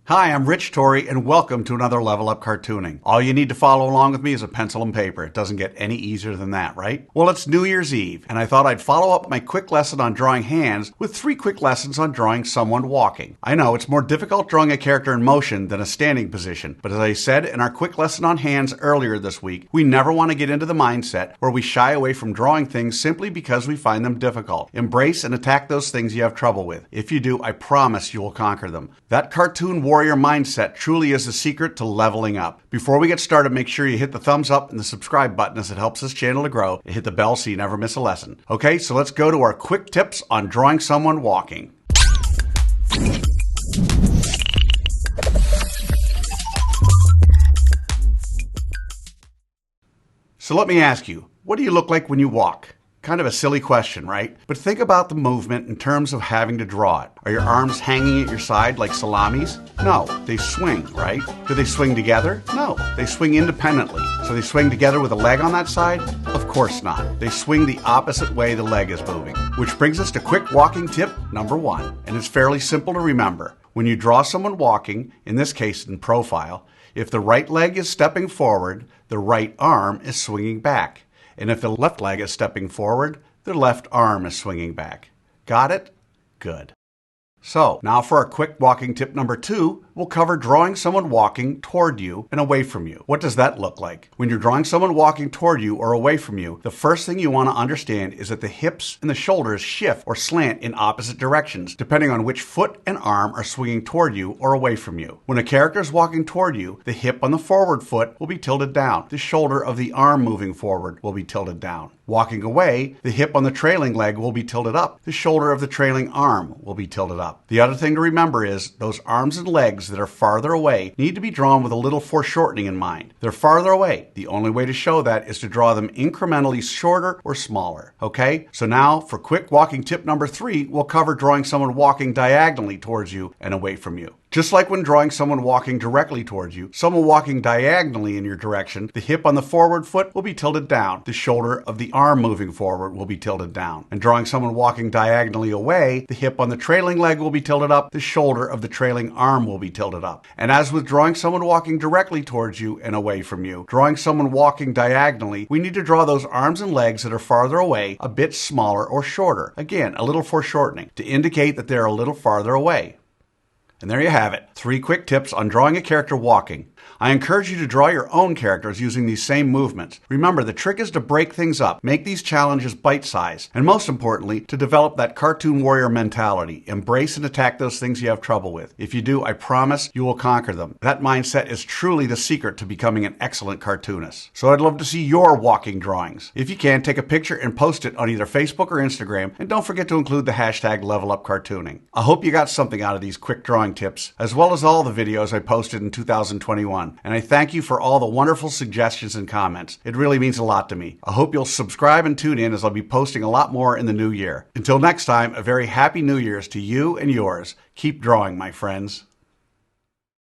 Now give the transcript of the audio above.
Hi, I'm Rich Torrey, and welcome to another Level Up Cartooning. All you need to follow along with me is a pencil and paper. It doesn't get any easier than that, right? Well, it's New Year's Eve, and I thought I'd follow up my quick lesson on drawing hands with 3 quick lessons on drawing someone walking. I know it's more difficult drawing a character in motion than a standing position, but as I said in our quick lesson on hands earlier this week, we never want to get into the mindset where we shy away from drawing things simply because we find them difficult. Embrace and attack those things you have trouble with. If you do, I promise you will conquer them. That cartoon warrior mindset truly is the secret to leveling up. Before we get started, make sure you hit the thumbs up and the subscribe button as it helps this channel to grow, and hit the bell so you never miss a lesson. Okay, so let's go to our quick tips on drawing someone walking. So let me ask you, what do you look like when you walk? Kind of a silly question, right? But think about the movement in terms of having to draw it. Are your arms hanging at your side like salamis? No, they swing, right? Do they swing together? No, they swing independently. So they swing together with a leg on that side? Of course not. They swing the opposite way the leg is moving. Which brings us to quick walking tip number 1. And it's fairly simple to remember. When you draw someone walking, in this case in profile, if the right leg is stepping forward, the right arm is swinging back. And if the left leg is stepping forward, the left arm is swinging back. Got it? Good. So, now for our quick walking tip number 2, we'll cover drawing someone walking toward you and away from you. What does that look like? When you're drawing someone walking toward you or away from you, the first thing you want to understand is that the hips and the shoulders shift or slant in opposite directions, depending on which foot and arm are swinging toward you or away from you. When a character is walking toward you, the hip on the forward foot will be tilted down. The shoulder of the arm moving forward will be tilted down. Walking away, the hip on the trailing leg will be tilted up. The shoulder of the trailing arm will be tilted up. The other thing to remember is those arms and legs that are farther away need to be drawn with a little foreshortening in mind. They're farther away. The only way to show that is to draw them incrementally shorter or smaller. Okay? So now for quick walking tip number 3, we'll cover drawing someone walking diagonally towards you and away from you. Just like when drawing someone walking directly towards you, someone walking diagonally in your direction, the hip on the forward foot will be tilted down. The shoulder of the arm moving forward will be tilted down. And drawing someone walking diagonally away, the hip on the trailing leg will be tilted up. The shoulder of the trailing arm will be tilted up. And as with drawing someone walking directly towards you and away from you, drawing someone walking diagonally, we need to draw those arms and legs that are farther away a bit smaller or shorter. Again, a little foreshortening to indicate that they're a little farther away. And there you have it, 3 quick tips on drawing a character walking. I encourage you to draw your own characters using these same movements. Remember, the trick is to break things up, make these challenges bite-sized, and most importantly, to develop that cartoon warrior mentality. Embrace and attack those things you have trouble with. If you do, I promise you will conquer them. That mindset is truly the secret to becoming an excellent cartoonist. So I'd love to see your walking drawings. If you can, take a picture and post it on either Facebook or Instagram, and don't forget to include the hashtag LevelUpCartooning. I hope you got something out of these quick drawing tips, as well as all the videos I posted in 2021. And I thank you for all the wonderful suggestions and comments. It really means a lot to me. I hope you'll subscribe and tune in, as I'll be posting a lot more in the new year. Until next time, a very happy New Year's to you and yours. Keep drawing, my friends.